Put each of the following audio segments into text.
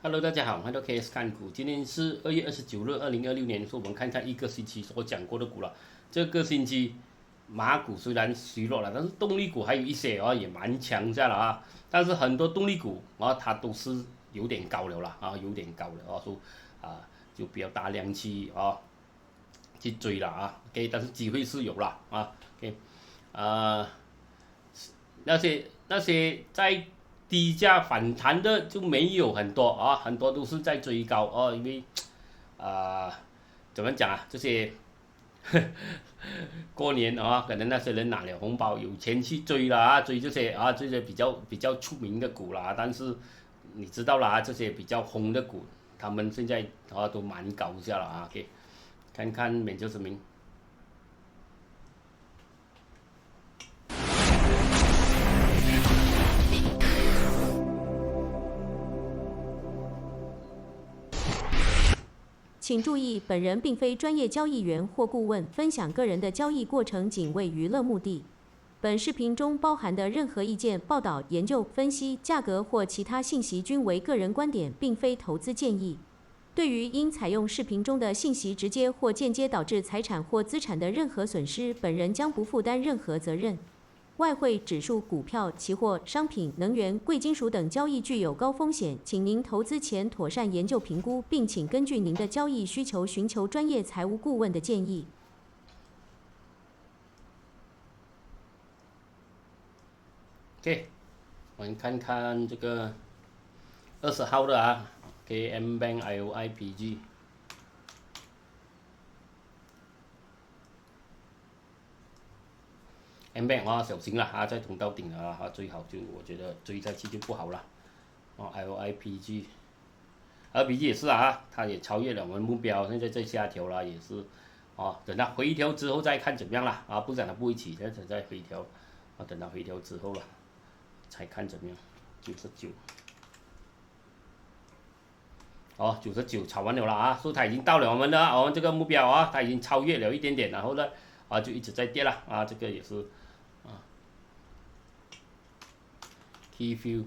Hello， 大家好，歡迎到 KS 看股。今天是2月29日，2026年，是我們看看一個星期所講過的股了。這個星期馬股雖然虛弱了，但是動力股還有一些也蠻強下了啊。但是很多動力股它都是有點高了啦有點高了說就比較大量去追了OK， 但是機會是有了OK， 那些在低價反彈的就沒有很多很多都是在追高因為怎麼講這些過年可能那些人拿了紅包有錢去追了追這些比較出名的股啦，但是你知道啦，這些比較紅的股，他們現在都蠻高下了OK， 看看免責聲明。請注意，本人並非專業交易員或顧問，分享個人的交易過程僅為娛樂目的。本視頻中包含的任何意見、報道、研究、分析、價格或其他信息均為個人觀點，並非投資建議。對於因採用視頻中的信息直接或間接導致財產或資產的任何損失，本人將不負擔任何責任。外匯、指數、股票、期貨、商品、能源、貴金屬等交易具有高風險，請您投資前妥善研究評估，並請根據您的交易需求尋求專業財務顧問的建議。OK， 我們看看這個20號的M Bank IOIPG。M Bank 小心了在通道頂了最好就我覺得追下去就不好了IOIPG 也是它也超越了我們目標，現在在下調了也是等它回調之後再看怎麼樣了不然它不會起，再回調等它回調之後了才看怎麼樣。99炒完了啦所以它已經到了我們這個目標它已經超越了一點點，然後呢就一直在跌了這個也是Keyview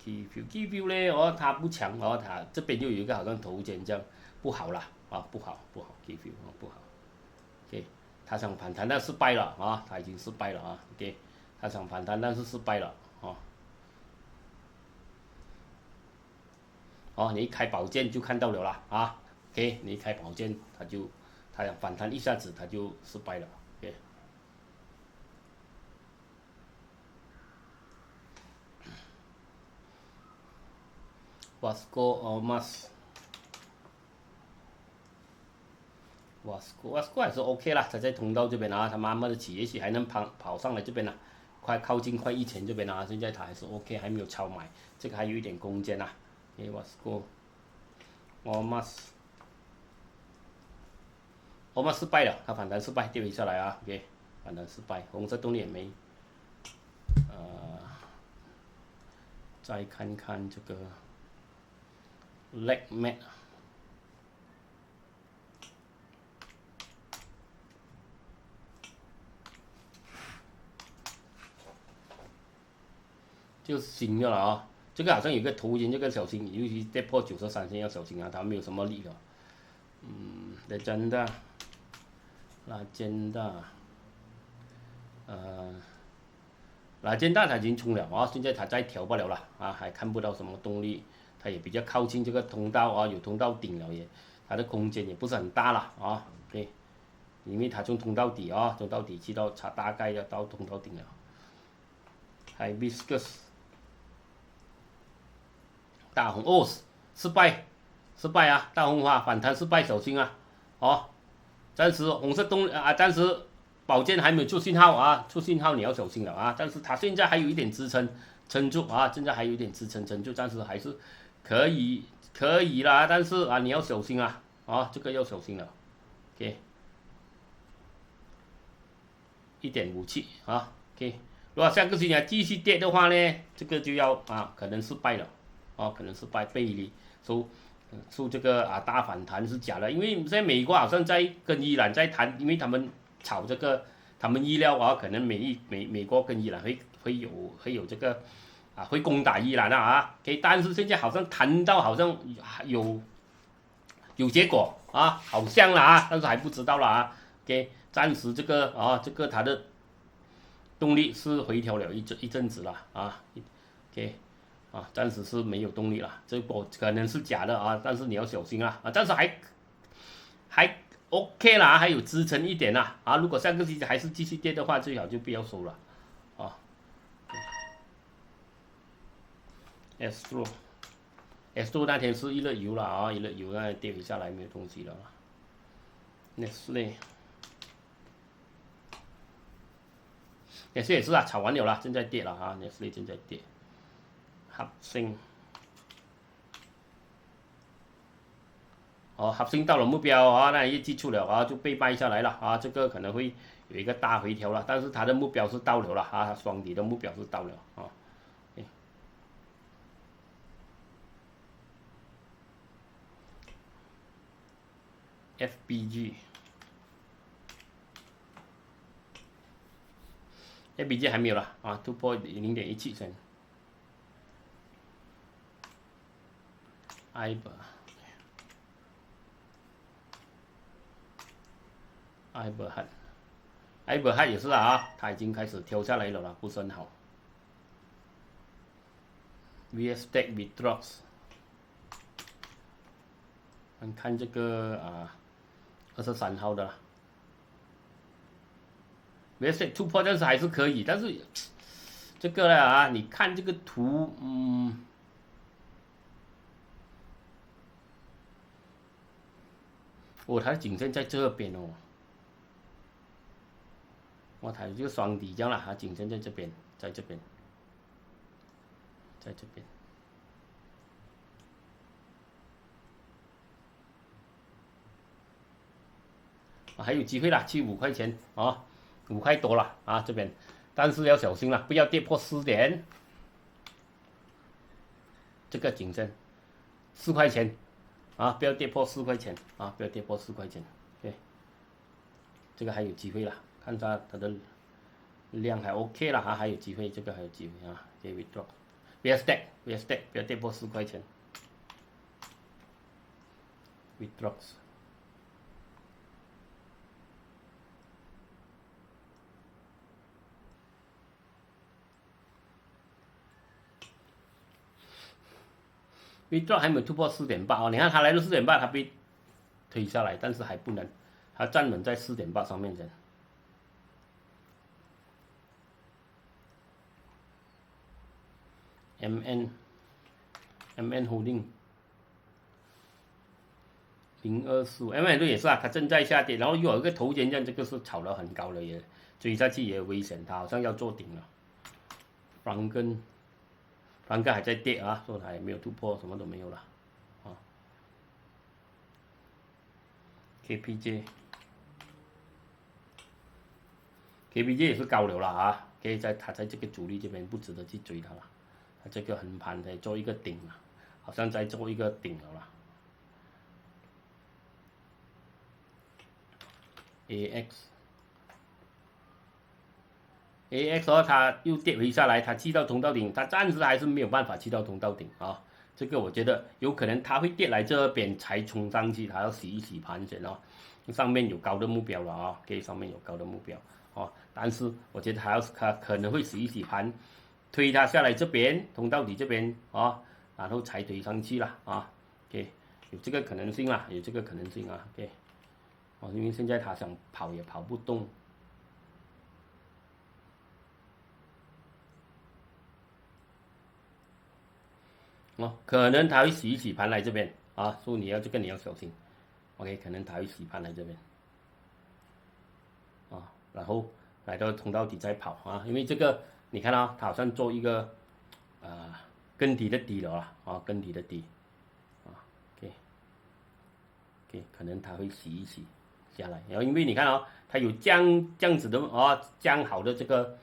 Keyview 呢它不強它這邊又有一個好像頭肩這樣不好了不好 Keyview 不好 OK， 它想反彈但失敗了它已經失敗了OK， 它想反彈但是失敗了你一開寶劍就看到了啦OK， 你一開寶劍它想反彈一下子它就失敗了 OK。Wasco還是 OK 啦，它在通道這邊它慢慢的起，也許還能跑上來這邊快靠近1000這邊現在它還是 OK， 還沒有超買，這個還有一點空間Wasco Almas失敗了，它反彈失敗跌回下來OK， 反彈失敗，紅色動力也沒再看看這個 Legmet 就新的了這個好像有個頭肩，這個小心，尤其跌破93線要小心它沒有什麼力了。Legenda 它已經衝了現在它再調不了了還看不到什麼動力，它也比較靠近這個通道有通道頂了它的空間也不是很大了OK， 因為它從通道底去到它大概要到通道頂了。Hibiscus 大紅失敗大紅花反彈失敗，小心暫時紅色動暫時寶劍還沒有出信號出信號你要小心了但是它現在還有一點支撐撐住現在還有一點支撐撐住，暫時還是可以啦，但是你要小心這個要小心了 OK， 1.57OK， 如果下個星期繼續跌的話呢，這個就要可能失敗了可能失敗背離說這個大反彈是假的，因為現在美國好像在跟伊朗在談，因為他們炒這個，他們預料可能美國跟伊朗會有這個會攻打伊朗了啊。OK， 但是現在好像談到好像有結果啊，好像了啊，但是還不知道了啊。OK， 暫時這個它的動力是回調了一陣子了啊。OK， 暫時是沒有動力了，這波可能是假的啊，但是你要小心啊。但是還 OK 啦，還有支撐一點啦啊。如果下個星期還是繼續跌的話，最好就不要收了啊。S2 那天是一日游了啊，一日游那跌回下來沒有東西了。Nestle 也是啊，炒完了啦，正在跌了啊。Nestle 正在跌。合生合生到了目標啊，那業績出了啊，就被賣下來了啊，這個可能會有一個大回調了，但是它的目標是到了啊，雙底的目標是到了啊。FBG 還沒有了啊，突破0.17升。iberhard 也是啊，它已經開始跳下來了，不是很好。VSTech Vitrox， 看這個23號的啦。VSTech 突破，但是還是可以，但是這個啊，你看這個圖，它的頸線在這邊哦。它這個雙底這樣啦，它頸線在這邊，在這邊。還有機會啦，去5塊錢啊，5塊多了啊這邊，但是要小心了，不要跌破4點。這個頸線4塊錢啊，不要跌破4塊錢啊，不要跌破4塊錢。對，這個還有機會了。看它的量還 OK 了啊，還有機會，這個還有機會啊。VSTech 不要跌破4塊錢。Vitrox 還沒有突破4.8哦，你看它來到4.8，它被推下來，但是還不能，它站穩在4.8上面先。MN Holding 0245，MN 也是啊，它正在下跌，然後又有一個头肩這樣，這個是炒得很高了，也追下去也危險，它好像要做頂了。franken還在跌啊，說它也沒有突破，什麼都沒有了啊。KPJ 也是高了啦啊，它在這個阻力這邊不值得去追它了。它這個橫盤在做一個頂了，好像在做一個頂了啦。AX 它又跌回下來，它去到通道頂，它暫時還是沒有辦法去到通道頂啊。這個我覺得有可能它會跌來這邊才衝上去，它要洗一洗盤先啊。上面有高的目標了啊，上面有高的目標啊，但是我覺得它可能會洗一洗盤。推它下來這邊通道底這邊啊，然後才推上去了啊。OK， 有這個可能性啦，有這個可能性啊。OK， 因為現在它想跑也跑不動。可能它會洗一洗盤來這邊啊，所以你要小心。OK， 可能它會洗盤來這邊啊，然後來到通道底再跑啊，因為這個。你看到它好像做一個更低的底了啊，更低的底啊 ，OK， 可能它會洗一洗下來，然後因為你看它有這樣子的這樣好的這個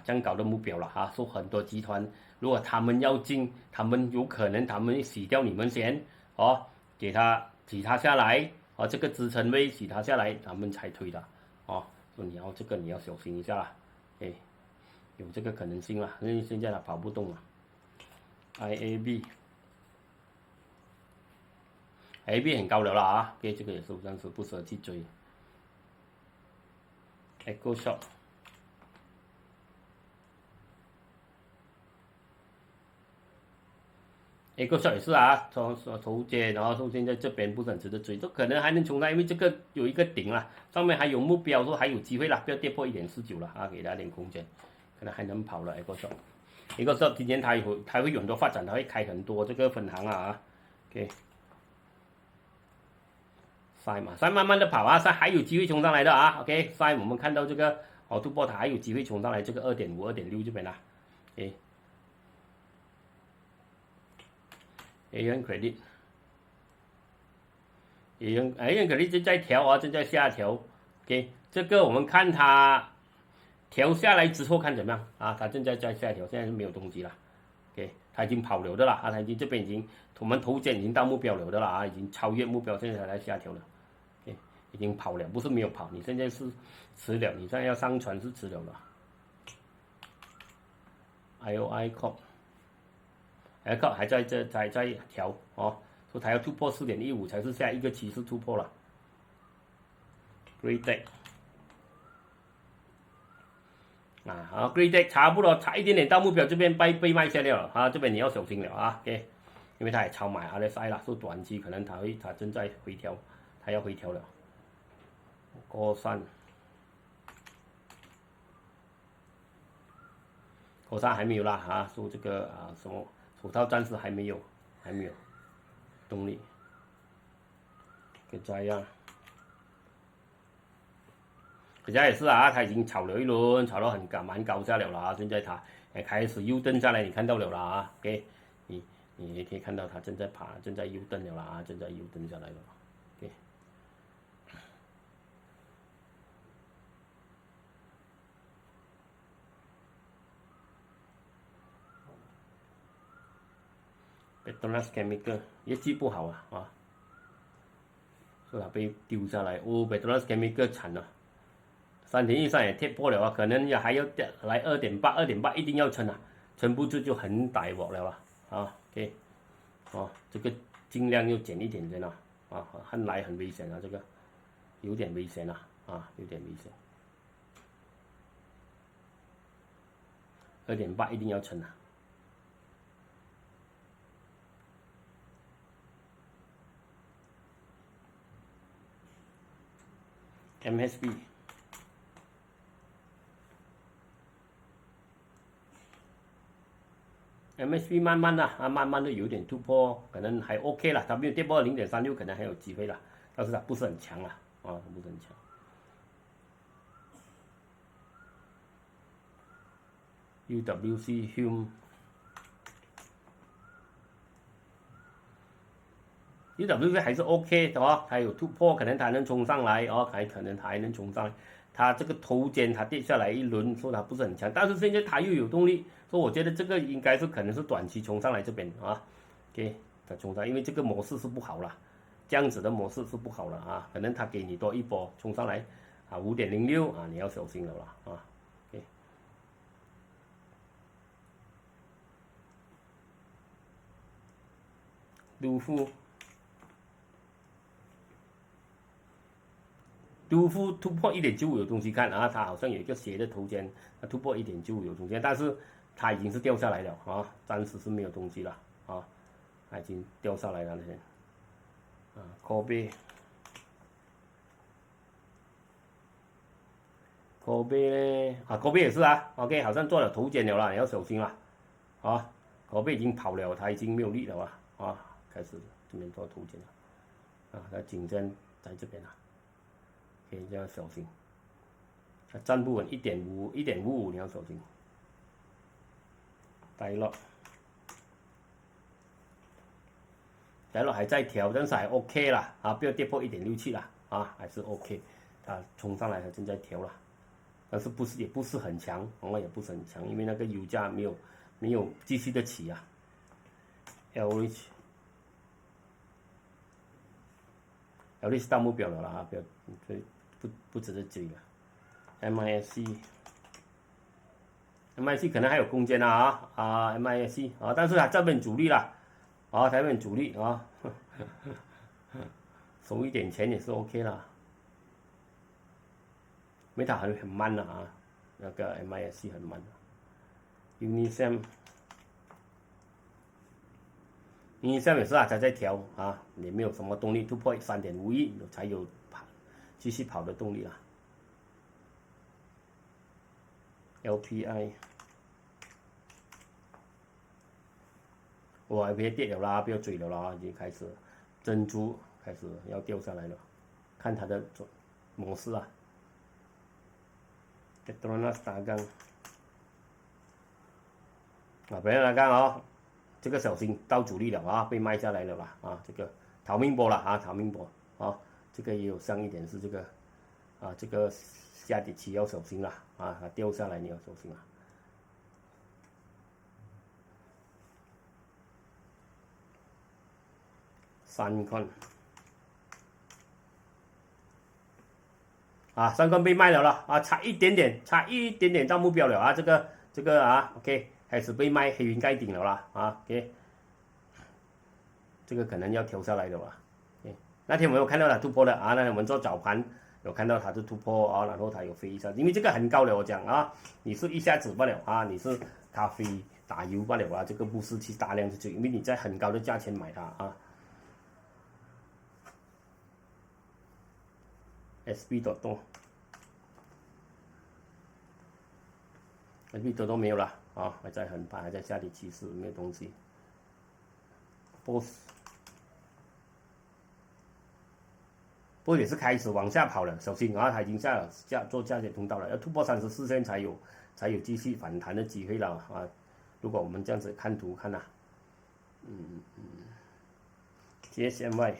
這樣高的目標了啊，說很多集團如果他們要進，他們有可能他們洗掉你們先給它洗它下來這個支撐位洗它下來，他們才推的所以你要小心一下啦，有這個可能性啦，因為現在它跑不動了。，IAB 很高了啦啊，给这個也是暫時不適合去追。Echo Shop。Echo Shop 也是啊，從頭肩，然後現在這邊不是很值得追，這可能還能衝上，因為這個有一個頂啦，上面還有目標，說還有機會啦，不要跌破1.49了啊，給大家點空間，可能還能跑了 Echo Shop。Echo Shop 今天它會有很多發展，它會開很多這個分行啊 ，OK。塞慢慢的跑啊，塞還有機會衝上來的啊 ，OK， 塞我們看到這個突破它還有機會衝上來，這個2.5、2.6這邊啦 ，OK。AN Credit，AN Credit 正在調啊，正在下調 ，OK， 這個我們看它調下來之後看怎麼樣啊？它正在下調，現在是沒有東西了 ，OK， 它已經跑了的了啊，它已經這邊已經我們頭肩已經到目標了的了啊，已經超越目標，現在才來下調了。已經跑了，不是沒有跑，你現在是遲了，你現在要上船是遲了了。IOI Corp 還在調哦，說它要突破4.15才是下一個趨勢突破了。Greatech 好 Greatech 差不多差一點點到目標，這邊被賣下掉了啊，這邊你要小心了啊 ，OK， 因為它也超買 RSI 了，說短期可能它正在回調，它要回調了。高山還沒有啦啊，說這個什麼手套暫時還沒有動力。給這樣，可家也是啊，它已經炒了一輪，炒到蠻高下了啦，現在它也開始 U 登下來，你看到了啦啊 ，OK， 你也可以看到它正在爬，正在 U 登了啦，正在 U 登下來了。Petronas Chemical 業績不好啊，所以它被丟下來。Petronas Chemical 慘了，3天以上也貼破了啊，可能還要來2.8一定要撐啊，撐不住就很大鑊了啦啊 ，OK， 這個盡量要減一點點啊，看來很危險啊，這個有點危險啊，有點危險，2.8一定要撐啊。MSB 慢慢的有點突破，可能還 OK 了，它沒有跌破0.36，可能還有機會了，但是它不是很強啊，不是很強。UWC Hume。UWC 還是 OK 的哦，還有突破，可能它能衝上來哦，可能它還能衝上來。它這個頭肩它跌下來一輪，說它不是很強，但是現在它又有動力，所以我覺得這個應該是可能是短期衝上來這邊啊 ，OK， 它衝上來，因為這個模式是不好了，這樣子的模式是不好了啊，可能它給你多一波衝上來啊，5.06啊，你要小心了啦啊 ，OK。杜夫突破1.95有東西看啊，它好像有一個斜的頭肩，它突破1.95有東西，但是它已經是掉下來了啊，暫時是沒有東西了啊，它已經掉下來了那些，Kobe 呢，Kobe 也是啊 ，OK， 好像做了頭肩了啦，你要小心啦，啊，Kobe已經跑了，它已經沒有力了啊，開始這邊做頭肩了，它頸肩在這邊了。可以這樣小心，它站不穩1.55你要小心。戴洛還在調，但是還 OK 啦啊，不要跌破1.67啦啊，還是 OK。它衝上來，它正在調了，但是也不是很強，也不是很強，因為那個油價沒有繼續的起啊。LH 到目標了啦，不值得追了。MISC ，MIC 可能還有空間MIC 但是它這邊主力啦，這邊主力收一點錢也是 OK 啦。Meta 很慢的那個 MIC 很慢。Unisem 也是才在調也沒有什麼動力，突破3.51才有繼續跑的動力啦。LPI 別跌了啦，不要追了啦，已經開始珍珠開始要掉下來了，看它的模式Petronas Dagang Petronas Dagang這個小心到主力了被賣下來了啦這個逃命波了逃命波這個也有上一點是這個這個下跌期要小心啦它掉下來你要小心Suncon Suncon 被賣了啦差一點點到目標了這個OK 開始被賣黑雲蓋頂了啦OK 這個可能要調下來的吧，OK 那天我們有看到它突破的那天我們做早盤有看到它的突破然後它有飛一下，因為這個很高了我講你是一下子不了你是咖啡打油不了這個不是去大量去追，因為你在很高的價錢買它SB 多多，SB 多多沒有了還在很怕，還在下跌趨勢，沒有東西。BOSS 也是開始往下跑了，小心它已經做下跌通道了，要突破34線才有繼續反彈的機會了如果我們這樣子看圖看TSMY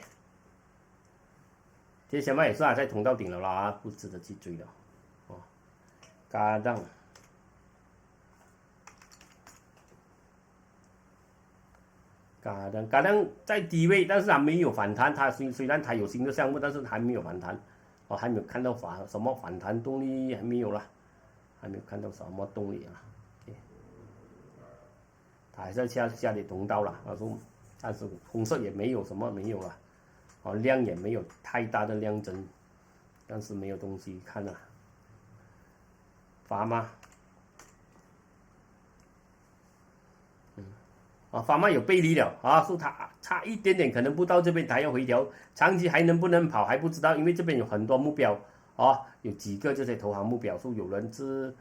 也是在通道頂了啦不值得去追了Gadang在低位，但是它沒有反彈。它雖然它有新的項目，但是還沒有反彈。還沒有看到什麼反彈動力，還沒有啦，還沒有看到什麼動力它還是下跌通道啦。但是紅色也沒有什麼沒有了，量也沒有太大的量增，但是沒有東西看了。Pharma Pharma有背離了說它差一點點可能不到這邊，它要回調，長期還能不能跑還不知道，因為這邊有很多目標有幾個這些投行目標，說有人是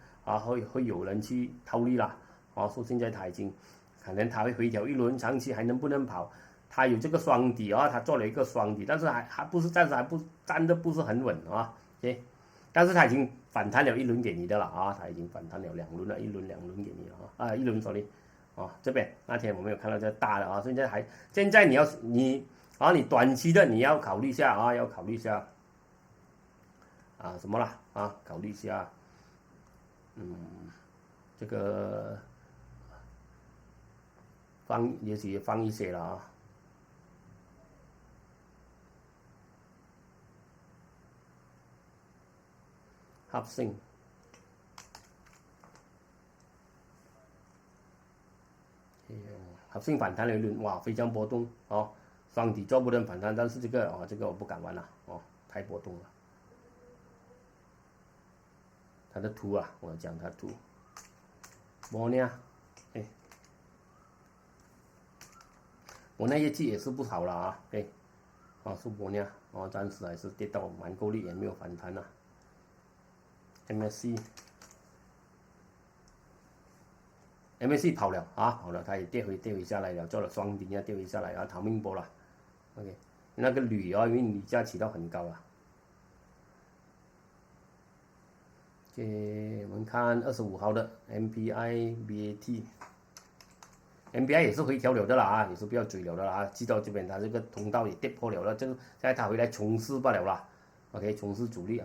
會有人去套利啦說現在它已經可能它會回調一輪，長期還能不能跑，它有這個雙底它做了一個雙底，但是還不是暫時還不站得不是很穩OK， 但是它已經反彈了一輪給你的了它已經反彈了2輪了，一輪2輪給你了一輪sorry這邊那天我們有看到這大的現在你短期的你要考慮一下要考慮一下什麼啦考慮一下這個也許放一些了合生合生反彈了一輪，哇，非常波動雙底做不能反彈，但是這個我不敢玩了太波動了。它的圖我講它圖，我呢，我那業績也是不好了是我呢，暫時還是跌到蠻夠力，也沒有反彈了。MSC 跑了跑了，它也跌回下來了，做了雙底跌回下來逃命波了 ，OK， 那個鋁因為鋁價起到很高OK， 我們看25號的 MPI、BAT。MPI 也是回調了的啦也是不要追了的啦記到這邊它這個通道也跌破了這個現在它回來衝勢罷了啦 ，OK， 衝勢主力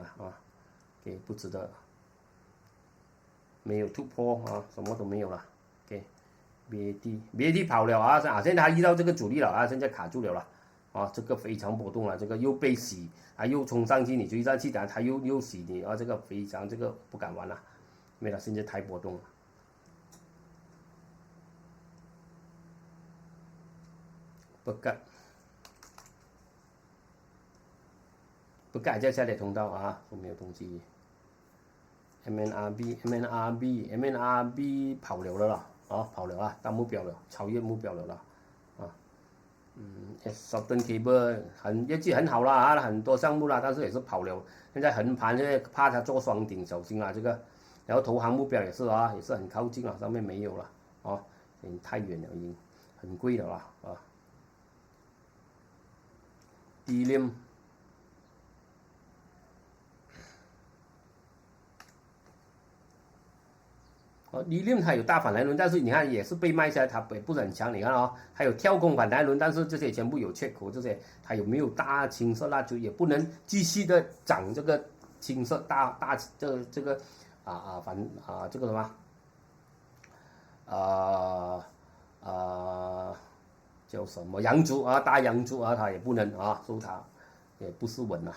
OK， 不值得，沒有突破什麼都沒有了。BAT 跑了現在它遇到這個阻力了現在卡住了這個非常波動了，這個又被洗又衝上去，你追上去它又洗你这個非常不敢玩了，因為它現在太波動了。Pekat 在下跌通道啊，都没有东西。MNRB 跑了啦，跑了啊，到目标了，超越目标了啦，Southern Cable 業績很好啦啊，很多項目啦，但是也是跑了。現在橫盤，現在怕它做雙頂，小心啦這個。然後投行目標也是啊，也是很靠近了，上面沒有了太遠了，已經很貴了啦Helium Helium 它有大反彈輪，但是你看也是被賣下來，它也不是很強。你看還有跳空反彈輪，但是這些全部有缺口，這些它有沒有大青色蠟燭，也不能繼續的漲這個青色大這個這個什麼叫什麼陽燭啊，大陽燭啊，它也不能收它也不是穩了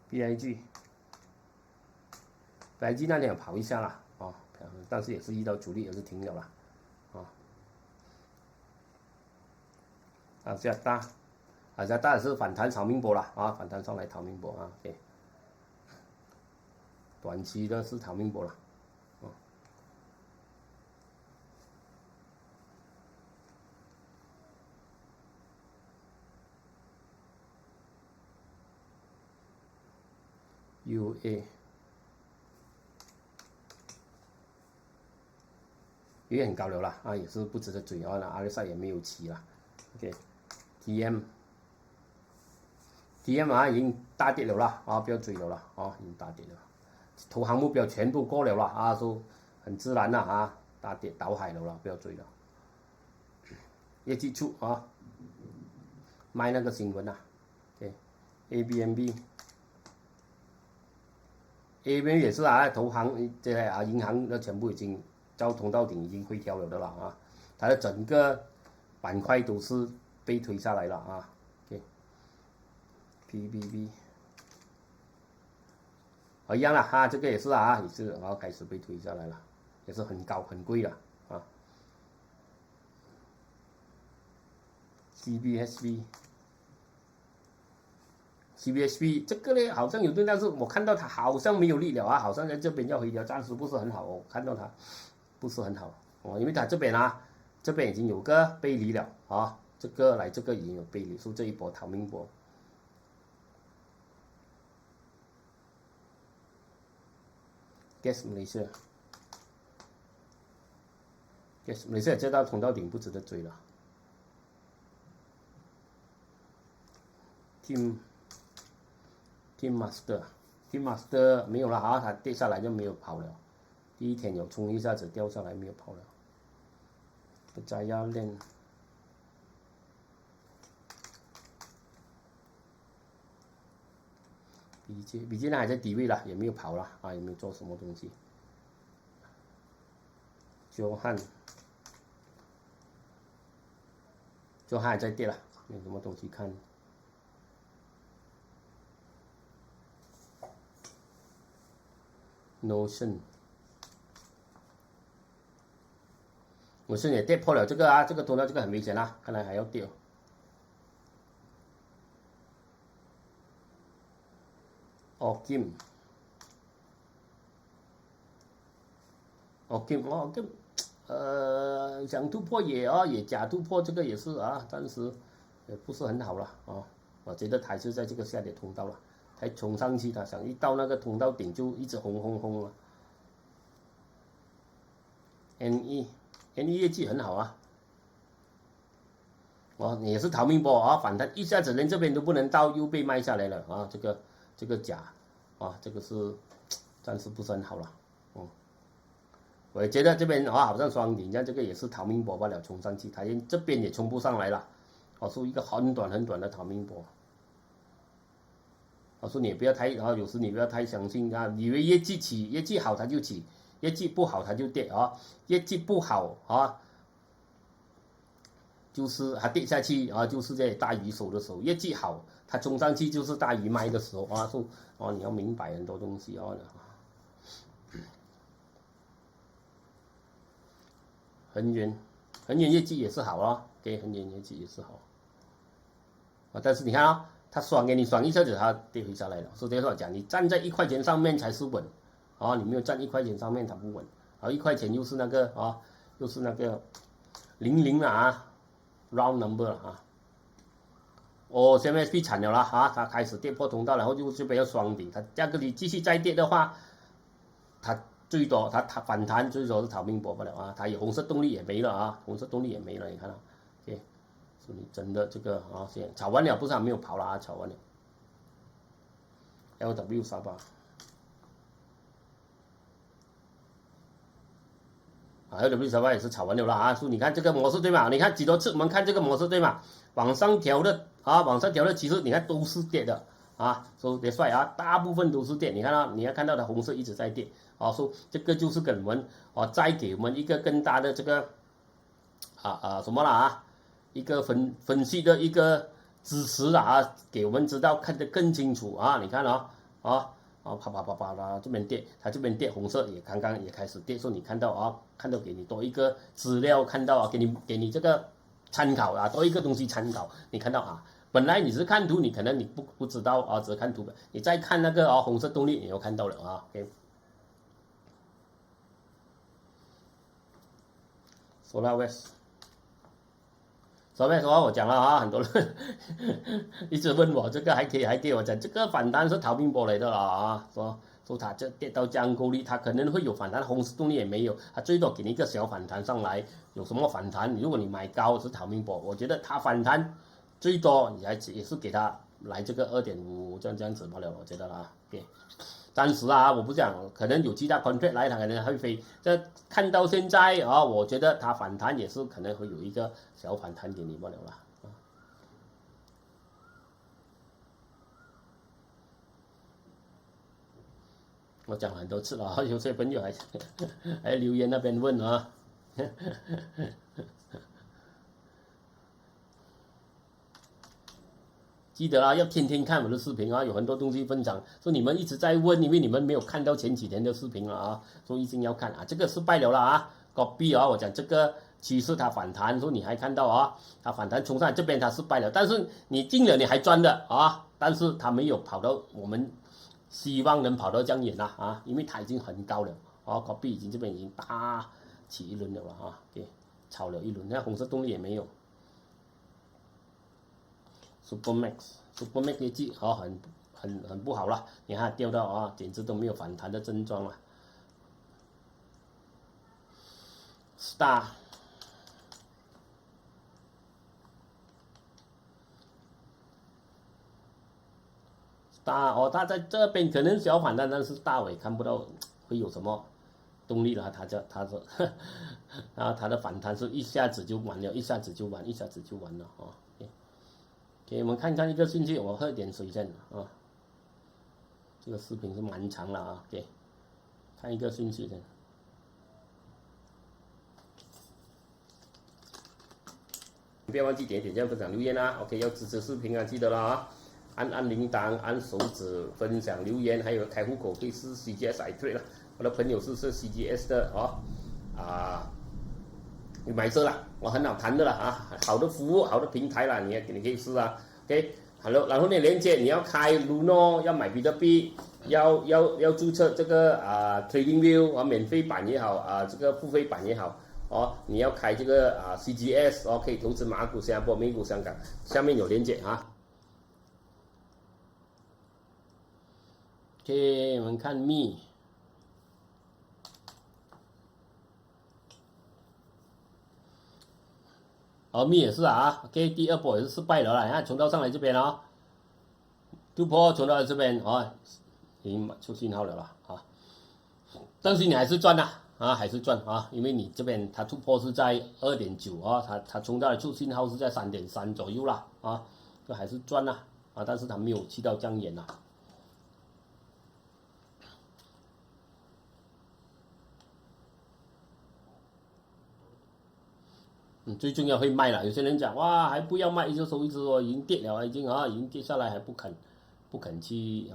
BIG 那天有跑一下啦但是也是遇到阻力，也是停了啦加大也是反彈炒命波啦反彈上來炒命波OK， 短期的是炒命波啦UA 也很高了啦也是不值得追RSI 也沒有起啦 OK，TM 已經大跌了啦不要追了啦已經大跌了，投行目標全部過了啦都很自然啦大跌倒海了啦，不要追了。業績出賣那個新聞ABNB 也是投行這些銀行的全部已經交通到頂，已經回調了的啦它的整個板塊都是被推下來了PBB 一樣啦這個也是也是開始被推下來了，也是很高很貴了CBSB 這個呢好像有對，但是我看到它好像沒有力了好像在這邊要回調，暫時不是很好我看到它不是很好因為它這邊這邊已經有個背離了這個來這個已經有背離，所以這一波逃命波。Gas Malaysia 這道衝到頂不值得追了。Team Master 沒有了它跌下來就沒有跑了。第一天有衝一下子掉下來沒有跑了。Berjaya Land 比今天還在低位了，也沒有跑了也沒有做什麼東西。Jo Han 還在跌了，沒有什麼東西看。Notion 也跌破了這個這個多了，這個很危險看來還要跌。Kim 想突破也假突破，這個也是暫時也不是很好了我覺得還是在這個下跌通道了，才衝上去，他想一到那個通道頂就一直轟了。NE 業績很好也是逃命波反彈一下子連這邊都不能到，又被賣下來了這個假這個是暫時不是很好了我也覺得這邊好像雙頂，這個也是逃命波罷了，衝上去，它這邊也衝不上來了是一個很短的逃命波。我說你不要太有時你不要太相信以為業績起，業績好它就起，業績不好它就跌業績不好就是它跌下去就是在大魚手的時候，業績好它衝上去就是大魚賣的時候所以你要明白很多東西恆源業績也是好哦，給恆源業績也是好。啊，但是你看啊，它爽給你爽一下子，它跌回下來了。所以這話講，你站在1塊錢上面才是穩，啊，你沒有站1塊錢上面它不穩。然後1塊錢又是那個啊，又是那個00啊 ，round number 啊。哦，現在被慘了啦啊，它開始跌破通道，然後就這邊要雙底，它價格你繼續再跌的話，它最多它反彈最多是逃命波不了啊，它有紅色動力也沒了啊，紅色動力也沒了，你看到 ，OK， 所以真的這個啊，現在炒完了不是還沒有跑了啊，炒完了 ，LW38。LW38也是炒完了啦啊，所以你看這個模式對嗎？你看幾多次我們看這個模式對嗎？往上調的啊，往上調的其實你看都是跌的啊，所以別帥啊，大部分都是跌。你看到你要看到的紅色一直在跌啊，所以這個就是給我們啊，再給我們一個更大的這個什麼了啊，一個分析的一個支持了啊，給我們知道看得更清楚啊，你看啪啦，這邊跌，它這邊跌，紅色也剛剛也開始跌，所以你看到啊，看到給你多一個資料，看到啊，給你這個參考啊，多一個東西參考，你看到啊，本來你是看圖，你可能你不知道啊，只是看圖的，你再看那個啊紅色動力，你又看到了啊 ，OK，Solar West。Solar West 我講了啊，很多人一直問我這個還可以我講這個反彈是逃命波來的了啊，說它這跌到這樣夠力，它可能會有反彈，紅色動力也沒有，它最多給你一個小反彈上來，有什麼反彈？如果你買高是逃命波，我覺得它反彈最多你還也是給它來這個2.5這樣子罷了，我覺得啦 ，OK。暫時啊，我不講，可能有其他 contract 來，它可能會飛。這看到現在啊，我覺得它反彈也是可能會有一個小反彈給你不了啦。我講很多次了，有些朋友還留言那邊問啊。記得啊，要天天看我的視頻啊，有很多東西分享。所以你們一直在問，因為你們沒有看到前幾天的視頻了啊，所以一定要看啊。這個失敗了啊 ，copy 啊，我講這個趨勢它反彈，所以你還看到啊，它反彈衝上來這邊它失敗了，但是你進了你還賺的啊，但是它沒有跑到我們希望能跑到這樣遠了啊，因為它已經很高了啊 ，copy 已經這邊已經大起一輪了啊，給炒了一輪，那紅色動力也沒有。Supermax 業績啊，很不好了，你看掉到啊，簡直都沒有反彈的症狀了。Star 哦，它在這邊可能小反彈，但是大尾看不到會有什麼動力了，它的反彈是一下子就完了，一下子就完了啊。給我們看看一個訊息，我喝點水先啊。這個視頻是蠻長了啊，給看一個訊息先。不要忘記點讚、分享、留言啊 ，OK， 要支持視頻啊，記得了啊，按鈴鐺、按手指、分享、留言，還有開戶口可以是 CGS iTrade 了。我的朋友是 CGS 的啊。你買車了，我很好談的了啊，好的服務，好的平台了，你可以試啊 ，OK， 好，然後呢，連接你要開 Luno， 要買比特幣，要註冊這個TradingView 啊，免費版也好啊，這個付費版也好，哦，你要開這個CGS， 哦，可以投資馬股、新加坡、美股、香港，下面有連接啊。OK， 我們看 Me。咪也是啊 ，OK， 第二波也是失敗了啦，你看衝到上來這邊啊，突破衝到這邊啊，已經出信號了啦啊，但是你還是賺啦啊，還是賺啊，因為你這邊它突破是在 2.9 啊，它衝到的出信號是在 3.3 左右啦啊，就還是賺啦啊，但是它沒有去到這樣遠啦。最重要會賣了，有些人講哇還不要賣，一直收已經跌了，已經跌下來還不肯去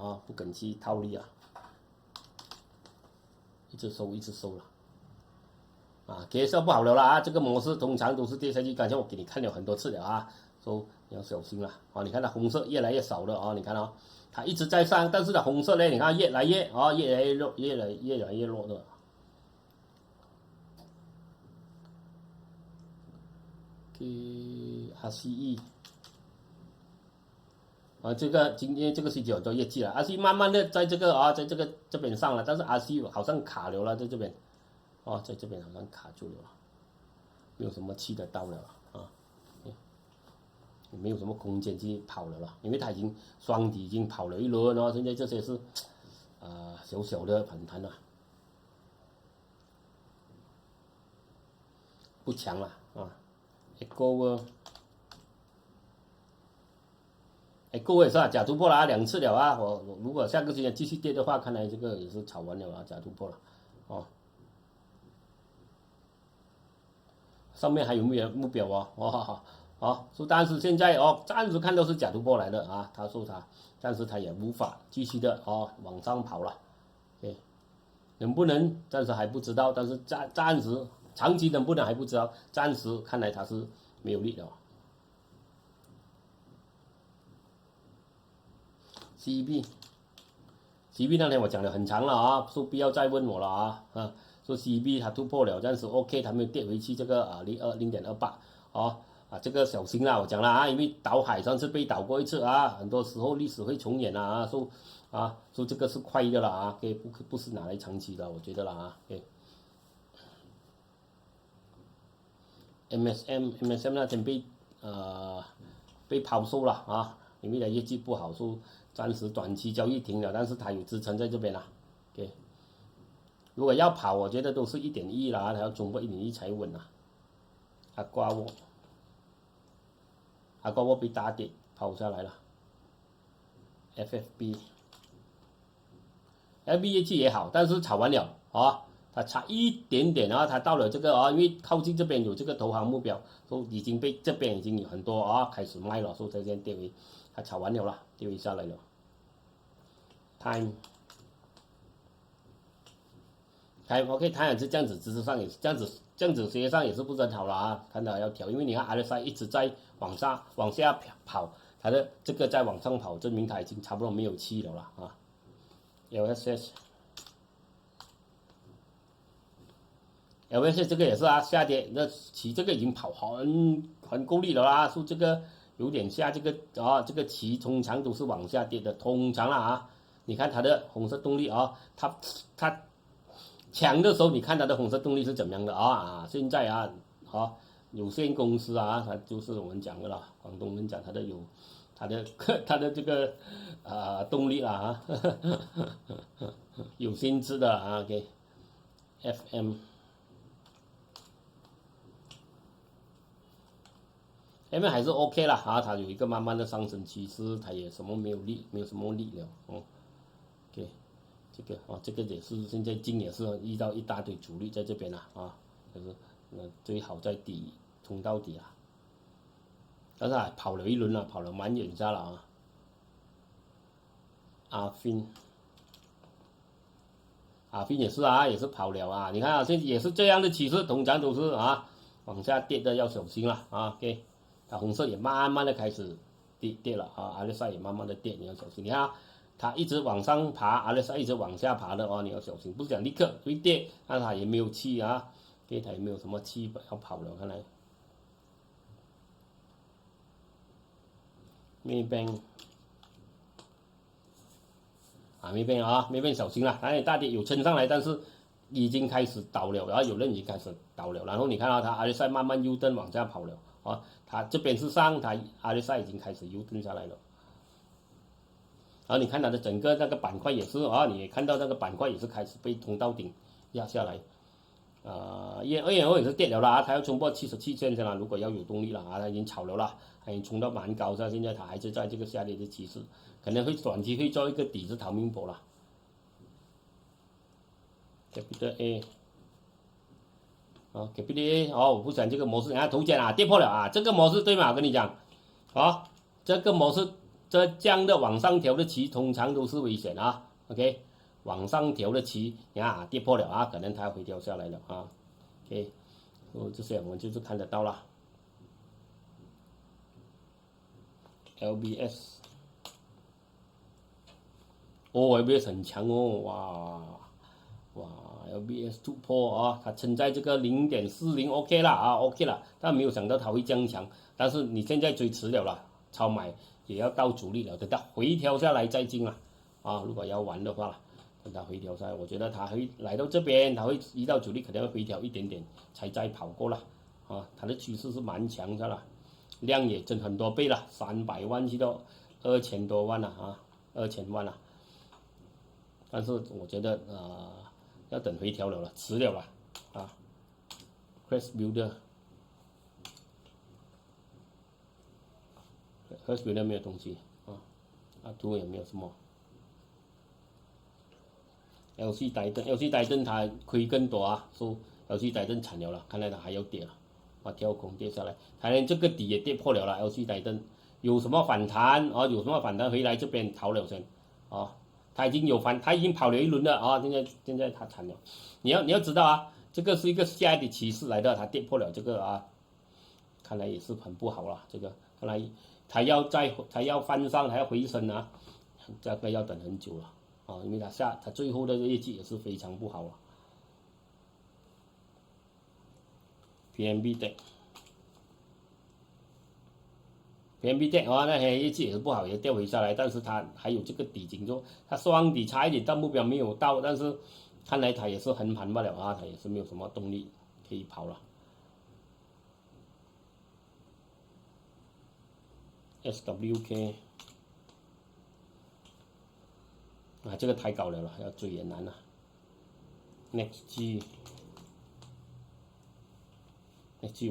套利啊，一直收了，啊，接受不好了啦，這個模式通常都是跌下去，剛才我給你看了很多次了啊，所以你要小心了啊！你看它紅色越來越少了啊，你看哦，它一直在上，但是它紅色呢，你看越來越弱，越來越弱的。RCE 啊，这個今天這個星期有做業績了，RCE 慢慢的在這個啊，在這邊上了，但是 RCE 好像卡了在這邊，哦，在這邊好像卡住了，沒有什麼吃得到了啊，沒有什麼空間去跑了，因為它已經雙底已經跑了一輪了，現在這些是小小的反彈了，不強了啊。Echo 也是啊，假突破了啊，2次了啊。我如果下個星期繼續跌的話，看來這個也是炒完了啊，假突破了，哦。上面還有沒有目標哦？好，但是現在哦，暫時看都是假突破來的啊，它說它，但是它也無法繼續的哦往上跑了，對，能不能暫時還不知道，但是暫時。長期能不能還不知道，暫時看來它是沒有力的。CB 那天我講的很長了啊，說不要再問我了啊，說 CB 它突破了，暫時 OK， 它沒有跌回去這個0.28這個小心啦，我講了啊，因為倒海上次被倒過一次啊，很多時候歷史會重演啊，說這個是快的了啊，不是拿來長期的，我覺得了啊MSM 那天被拋售了啊，因為它業績不好，說暫時短期交易停了，但是它有支撐在這邊了。OK， 如果要跑，我覺得都是1.1啦，它要衝破1.1才穩啊。阿瓜沃被大跌拋下來了。FFB 業績也好，但是炒完了啊。它差一點點啊，它到了這個啊，因為靠近這邊有這個投行目標，都已經被這邊已經有很多啊開始賣了，所以這邊跌回，它炒完了啦，跌回下來了。Time OK， 它也是這樣子，姿勢上也是這樣子，實際上也是不是很好了啊，看到要調，因為你看 RSI 一直在往下跑，它的這個在往上跑，證明它已經差不多沒有氣了啦啊。LSS 這個也是啊，下跌，那期這個已經跑很夠力了啦，說這個有點下這個啊，這個期通常都是往下跌的，通常啦啊，你看它的紅色動力啊，它強的時候，你看它的紅色動力是怎麼樣的啊？現在啊，有限公司啊，它就是我們講的啦，廣東人講它的有它的這個動力啦啊，有限制的啊，給 FM。M 還是 OK 啦啊，它有一個慢慢的上升趨勢，它也沒有什麼力了哦。OK， 這個也是現在金也是遇到一大堆阻力在這邊啦啊，就是最好在底衝到底啊。但是跑了一輪了，跑了蠻遠下了啊。阿飛也是啊，也是跑了啊。你看啊，現在也是這樣的趨勢，通常都是啊往下跌的，要小心了啊。OK。它紅色也慢慢的開始跌了啊 ，RSI 也慢慢的跌，你要小心。你看它一直往上爬 ，RSI 一直往下爬的哦，你要小心。不是講立刻會跌，但它也沒有氣啊，對，它也沒有什麼氣要跑了，看來。Maybank 小心了，哎，大跌有撐上來，但是已經開始倒了，然後有人已經開始倒了，然後你看到它 RSI 慢慢 U 登往下跑了。啊，它這邊是上，它 RSI 已經開始 U 登下來了。然後你看它的整個那個板塊也是啊，你也看到那個板塊也是開始被衝到頂壓下來。2.2也是跌了啦，它要衝破77線了，如果要有動力了啊，它已經炒了啦，它已經衝到蠻高了，現在它還是在這個下跌的趨勢，可能會短期會做一個底子逃命搏了。Capital A。KPDA 我不想這個模式，頭肩啊跌破了啊，這個模式對嗎？我跟你講，這個模式這樣的往上調的期通常都是危險啊。OK， 往上調的期，你看跌破了啊，可能它會掉下來了啊。OK。這些我们就是看得到了。LBS， LBS 很强哦，哇 ，LBS 突破啊，它撑在这个0.40 OK 了啊 ，OK 了，但没有想到它会这样强，但是你现在追迟了啦，超买也要到阻力了，等它回調下來再進了啊，如果要玩的話，等它回調下來，我覺得它會來到這邊，它會遇到阻力，可能會回調一點點，才再跑過了啊，它的趨勢是蠻強的了，量也增很多倍了，300萬去到2000多萬了啊，2000萬了，但是我覺得要等回調了，遲了啦啊 ，Crest Builder。Crest Builder 沒有東西啊，圖也沒有什麼。LC 台燈它虧更多啊，說 LC 台燈慘了啦，看來它還要跌了，啊跳空跌下來，它連這個底也跌破了啦 ，LC 台燈有什麼反彈啊？有什麼反彈回來這邊逃了先啊，它已經跑了一輪了啊，現在它慘了，你要知道啊，這個是一個下跌趨勢來的，它跌破了這個啊，看來也是很不好了，這個看來。它要翻上，它要回升啊，這個要等很久了啊，因為它最後的業績也是非常不好了。PMB Tech 啊，那些業績也是不好，也掉回下來，但是它還有這個底緊住，它雙底差一點，但目標沒有到，但是看來它也是橫盤不了啊，它也是沒有什麼動力可以跑了。SWK 啊，這個太高了，要追也難了。NextG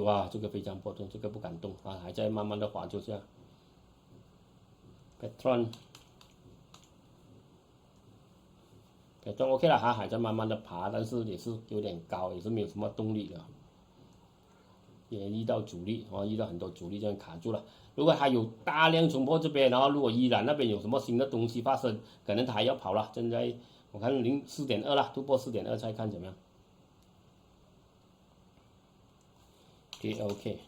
哇，這個非常波動，這個不敢動啊，還在慢慢的滑就這樣。Petron OK 了哈，還在慢慢的爬，但是也是有點高，也是沒有什麼動力了。也遇到阻力啊，遇到很多阻力，這樣卡住了。如果還有大量衝破這邊，然後如果依然那邊有什麼新的東西發生，可能它還要跑了。現在我看4.2了，突破4.2再看怎麼樣。OK。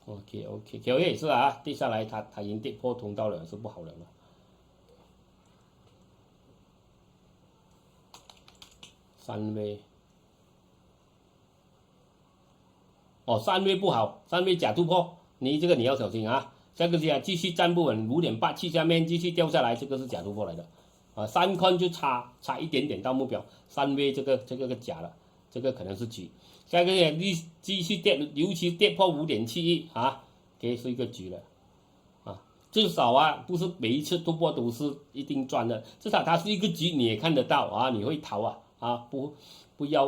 KOA 也是啊，跌下來它已經跌破通道了，是不好了。3V 3V 不好，3V 假突破，這個你要小心啊。下個繼續站不穩，5.87下面繼續掉下來，這個是假突破來的啊。3Con 就差一點點到目標，3V 這個假了，這個可能是局。下個月繼續跌，尤其跌破5.71啊，這是一個局了啊。至少啊，不是每一次突破都是一定賺的，至少它是一個局，你也看得到啊，你會逃啊。不要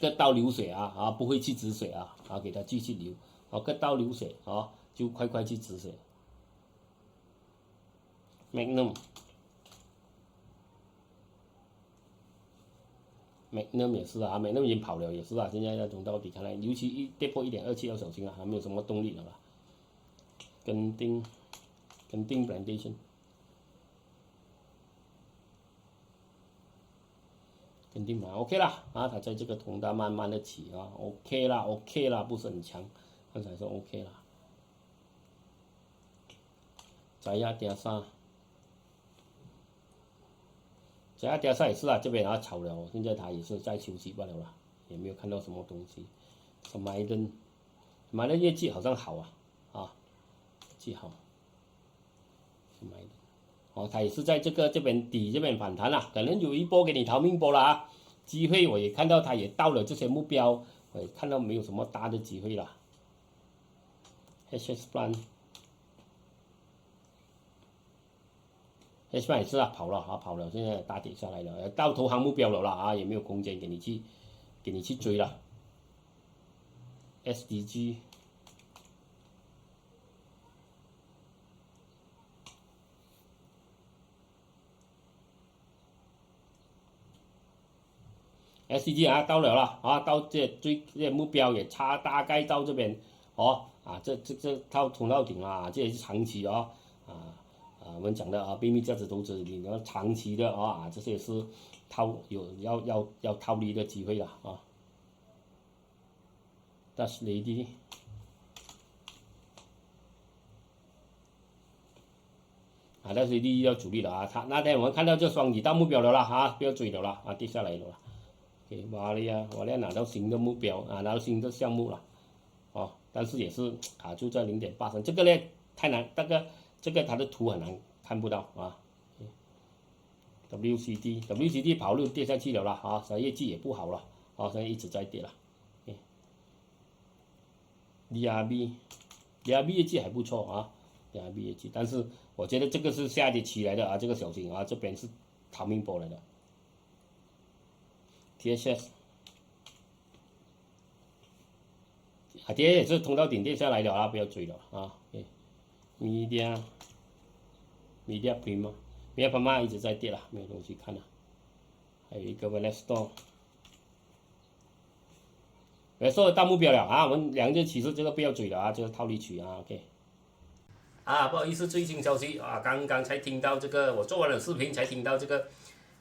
割刀流水啊，不會去止水啊，給它繼續流割刀流水就快去止水。Magnum 也是啊，Magnum 已經跑了也是啊，現在要衝到底，看來尤其一跌破1.27要小心啊，還沒有什麼動力了吧。跟定 Plantation。肯定嘛 ，OK 啦啊，它在這個通道慢慢的起啊 ，OK 啦，不是很強，剛才說 OK 啦。Jaya Desa 也是啊，這邊炒了，現在它也是在休息罷了啦，也沒有看到什麼東西。Smiden 業績好像好啊，業績好。它也是在這邊底這邊反彈了，可能有一波給你逃命波了啊，機會我也看到它也到了這些目標，我也看到沒有什麼大的機會了。HS Plan 也是啊，跑了，現在大跌下來了，到投行目標了啦啊，也沒有空間給你去追了。SDG SDG 到了啦啊，到這目標也差大概到這邊啊，这套冲到頂啊，這也是長期啊，我們講的啊，秘密價值投資裡面長期的啊，這些也是要套利的機會了啊。That's lady。但是第一要主力了啊，那天我們看到這雙底到目標了啦啊，不要追了啦啊，跌下來了啦。OK， 瓦利亞拿到新的目標啊，拿到新的項目了，哦，但是也是卡住在0.83，這個呢太難，這個它的圖很難看不到啊。WCD 跑路跌下去了啦啊，所以業績也不好了啊，現在一直在跌了。DRB 業績還不錯啊。業績，但是我覺得這個是下跌起來的啊，這個小心啊，這邊是逃命波來的。TSS 啊，跌也是通到頂跌下來的啊，不要追了啊。Media Prima 一直在跌了，沒有東西看了。還有一個 Venesto 到目標了啊，我們兩隻其實這個不要追了啊，這個套利區啊 ，OK。不好意思，最新消息啊，剛剛才聽到這個，我做完了視頻才聽到這個，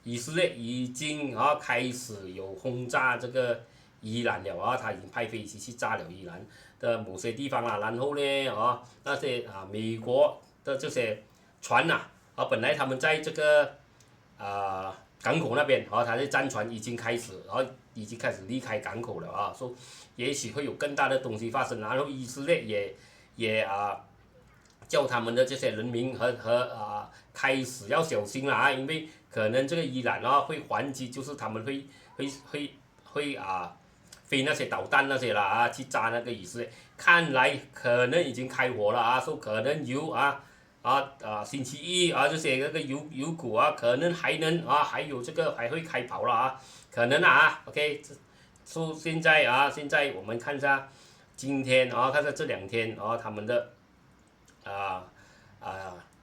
以色列已經開始有轟炸這個伊朗了啊，他已經派飛機去炸了伊朗的某些地方了，然後呢那些美國的這些船本來他們在這個港口那邊他的戰船已經開始離開港口了啊，說也許會有更大的東西發生，然後以色列也叫他們的這些人民和開始要小心了啊，因為可能這個伊朗會還擊，就是他們會飛那些導彈那些了啊，去炸那個以色列。看來可能已經開火了啊，說可能有星期一這些那個油股可能還能還有這個還會開跑了啊，可能OK， 說現在我們看一下今天看一下這兩天他們的。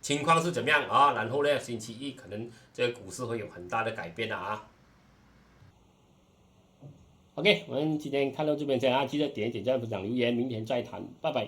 情況是怎麼樣啊？然後呢，星期一可能這個股市會有很大的改變了啊。OK， 我們今天看到這邊先啊，記得點一點讚、分享、留言，明天再談，拜拜。